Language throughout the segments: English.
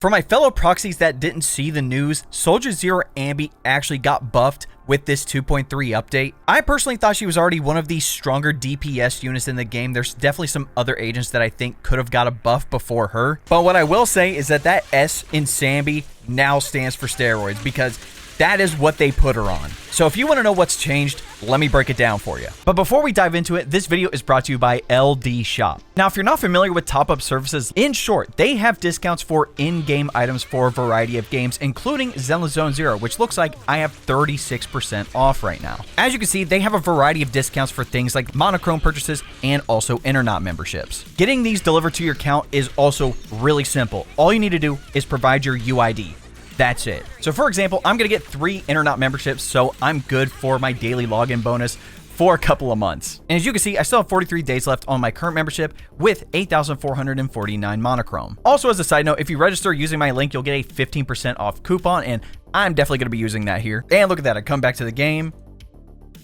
For my fellow proxies that didn't see the news, Soldier Zero Anby actually got buffed with this 2.3 update. I personally thought she was already one of the stronger DPS units in the game. There's definitely some other agents that I think could have got a buff before her. But what I will say is that S in Anby now stands for steroids, because that is what they put her on. So if you want to know what's changed, let me break it down for you. But before we dive into it, this video is brought to you by LDShop. Now, if you're not familiar with top-up services, in short, they have discounts for in-game items for a variety of games, including Zenless Zone Zero, which looks like I have 36% off right now. As you can see, they have a variety of discounts for things like monochrome purchases and also Internet memberships. Getting these delivered to your account is also really simple. All you need to do is provide your UID. That's it. So for example, I'm going to get 3 Internet memberships, so I'm good for my daily login bonus for a couple of months. And as you can see, I still have 43 days left on my current membership with 8,449 monochrome. Also, as a side note, if you register using my link, you'll get a 15% off coupon, and I'm definitely going to be using that here. And look at that, I come back to the game,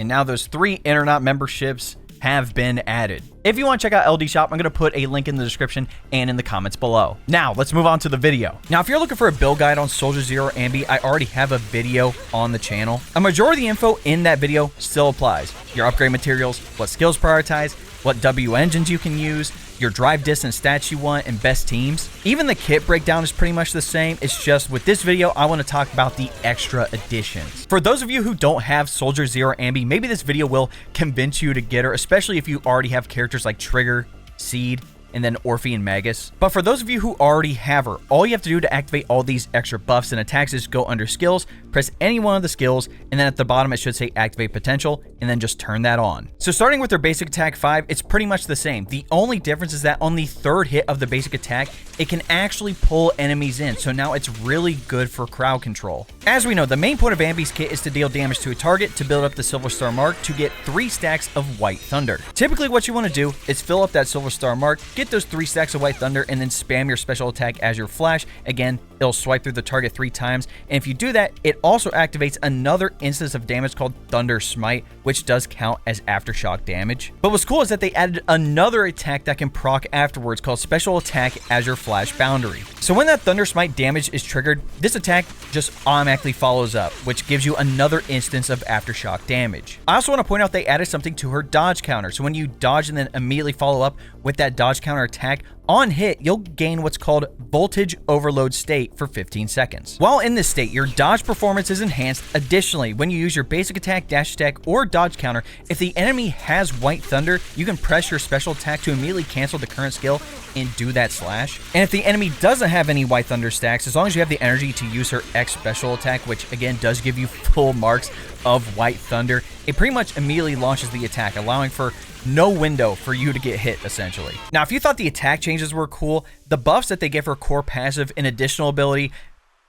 and now those 3 Internet memberships have been added. If you want to check out LDShop, I'm going to put a link in the description and in the comments below. Now, let's move on to the video. Now, if you're looking for a build guide on Soldier Zero Anby, I already have a video on the channel. A majority of the info in that video still applies. Your upgrade materials, what skills prioritize, what W engines you can use, your drive distance stats you want, and best teams. Even the kit breakdown is pretty much the same. It's just with this video, I want to talk about the extra additions. For those of you who don't have Soldier Zero Anby, maybe this video will convince you to get her, especially if you already have characters like Trigger, Seed, and then Orphe and Magus. But for those of you who already have her, all you have to do to activate all these extra buffs and attacks is go under skills, press any one of the skills, and then at the bottom it should say activate potential, and then just turn that on. So starting with her basic attack 5, it's pretty much the same. The only difference is that on the 3rd hit of the basic attack, it can actually pull enemies in, so now it's really good for crowd control. As we know, the main point of Anby's kit is to deal damage to a target to build up the Silver Star mark to get 3 stacks of White Thunder. Typically what you want to do is fill up that Silver Star mark, get those 3 stacks of White Thunder, and then spam your special attack Azure Flash. Again, it'll swipe through the target 3 times, and if you do that, it also activates another instance of damage called Thunder Smite, which does count as Aftershock damage. But what's cool is that they added another attack that can proc afterwards called Special Attack Azure Flash Boundary. So when that Thunder Smite damage is triggered, this attack just automatically follows up, which gives you another instance of Aftershock damage. I also want to point out they added something to her dodge counter. So when you dodge and then immediately follow up with that dodge counter attack, on hit, you'll gain what's called Voltage Overload State for 15 seconds. While in this state, your dodge performance is enhanced. Additionally, when you use your basic attack, dash attack, or dodge counter, if the enemy has White Thunder, you can press your special attack to immediately cancel the current skill and do that slash. And if the enemy doesn't have any White Thunder stacks, as long as you have the energy to use her X special attack, which again does give you full marks of White Thunder, it pretty much immediately launches the attack, allowing for no window for you to get hit, essentially. Now, if you thought the attack changes were cool, the buffs that they give her core passive and additional ability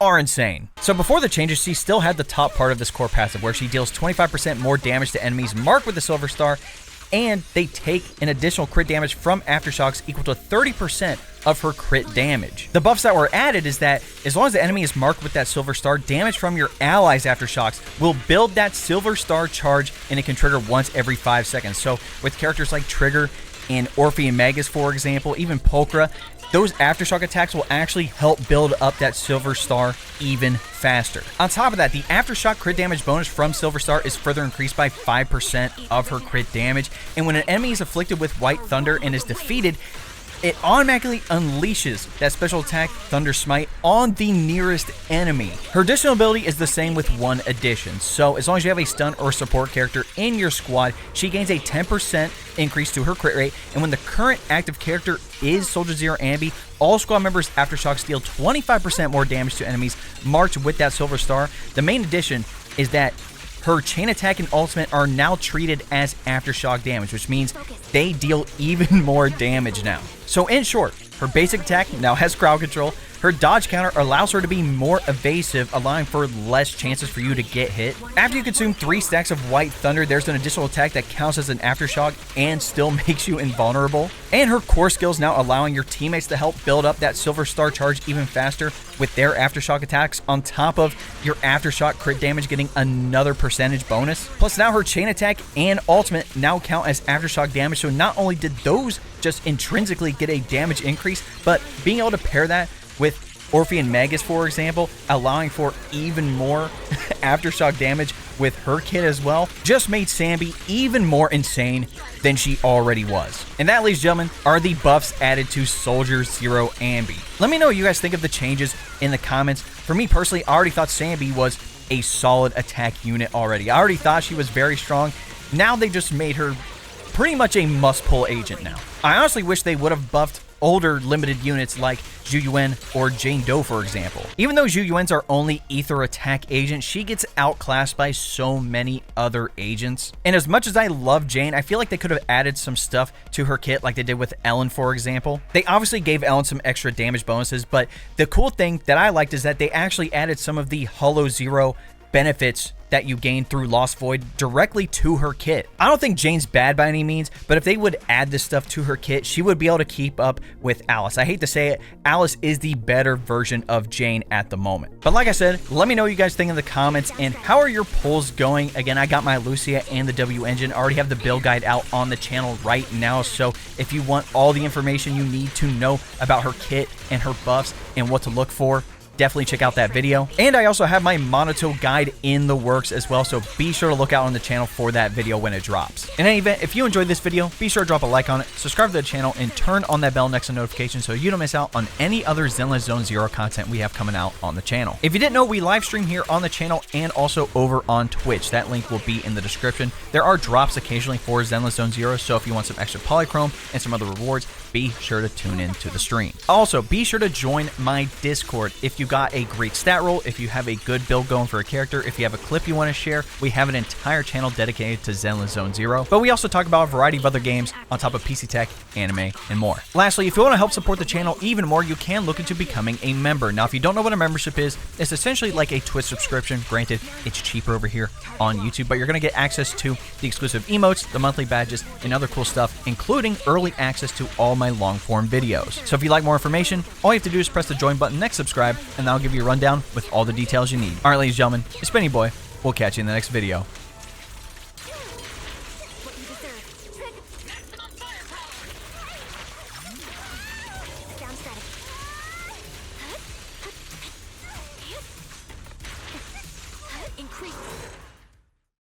are insane. So before the changes, she still had the top part of this core passive, where she deals 25% more damage to enemies marked with the Silver Star, and they take an additional crit damage from Aftershocks equal to 30% of her crit damage. The buffs that were added is that as long as the enemy is marked with that Silver Star, damage from your allies' Aftershocks will build that Silver Star charge, and it can trigger once every 5 seconds. So with characters like Trigger and Orphe and Magus, for example, even Pulchra, those Aftershock attacks will actually help build up that Silver Star even faster. On top of that, the Aftershock crit damage bonus from Silver Star is further increased by 5% of her crit damage, and when an enemy is afflicted with White Thunder and is defeated, it automatically unleashes that special attack Thunder Smite on the nearest enemy. Her additional ability is the same with one addition. So as long as you have a stun or support character in your squad, she gains a 10% increase to her crit rate. And when the current active character is Soldier Zero Anby, all squad members Aftershocks deal 25% more damage to enemies marked with that Silver Star. The main addition is that her chain attack and ultimate are now treated as Aftershock damage, which means they deal even more damage now. So in short, her basic attack now has crowd control. Her dodge counter allows her to be more evasive, allowing for less chances for you to get hit. After you consume 3 stacks of White Thunder, there's an additional attack that counts as an Aftershock and still makes you invulnerable. And her core skills now allowing your teammates to help build up that Silver Star charge even faster with their Aftershock attacks, on top of your Aftershock crit damage getting another percentage bonus. Plus now her chain attack and ultimate now count as Aftershock damage, so not only did those just intrinsically get a damage increase, but being able to pair that with Orphe and Magus, for example, allowing for even more Aftershock damage with her kit as well, just made Anby even more insane than she already was. And that, ladies and gentlemen, are the buffs added to Soldier Zero Anby. Let me know what you guys think of the changes in the comments. For me personally, I already thought Anby was a solid attack unit already. I already thought she was very strong. Now they just made her pretty much a must-pull agent now. I honestly wish they would have buffed older limited units like Zhu Yuan or Jane Doe, for example. Even though Zhu Yuan's our only ether attack agent, she gets outclassed by so many other agents. And as much as I love Jane, I feel like they could have added some stuff to her kit like they did with Ellen, for example. They obviously gave Ellen some extra damage bonuses, but the cool thing that I liked is that they actually added some of the Holo Zero benefits that you gain through Lost Void directly to her kit. I don't think Jane's bad by any means, but if they would add this stuff to her kit, she would be able to keep up with Alice. I hate to say it, Alice is the better version of Jane at the moment. But like I said, let me know what you guys think in the comments, and how are your pulls going? Again, I got my Lucia and the W engine. I already have the build guide out on the channel right now, so if you want all the information you need to know about her kit and her buffs and what to look for, definitely check out that video. And I also have my Monato guide in the works as well, so be sure to look out on the channel for that video when it drops. In any event, if you enjoyed this video, be sure to drop a like on it, subscribe to the channel, and turn on that bell next to notification so you don't miss out on any other Zenless Zone Zero content we have coming out on the channel. If you didn't know, we live stream here on the channel and also over on Twitch. That link will be in the description. There are drops occasionally for Zenless Zone Zero, so if you want some extra polychrome and some other rewards, be sure to tune in to the stream. Also, be sure to join my Discord. If you got a great stat roll, if you have a good build going for a character, if you have a clip you want to share, we have an entire channel dedicated to Zenless Zone Zero. But we also talk about a variety of other games on top of PC tech, anime, and more. Lastly, if you want to help support the channel even more, you can look into becoming a member. Now, if you don't know what a membership is, it's essentially like a Twitch subscription. Granted, it's cheaper over here on YouTube, but you're going to get access to the exclusive emotes, the monthly badges, and other cool stuff, including early access to all my long-form videos. So if you'd like more information, all you have to do is press the join button next subscribe, and that'll give you a rundown with all the details you need. All right, ladies and gentlemen, it's Benny Boy. We'll catch you in the next video. Down static.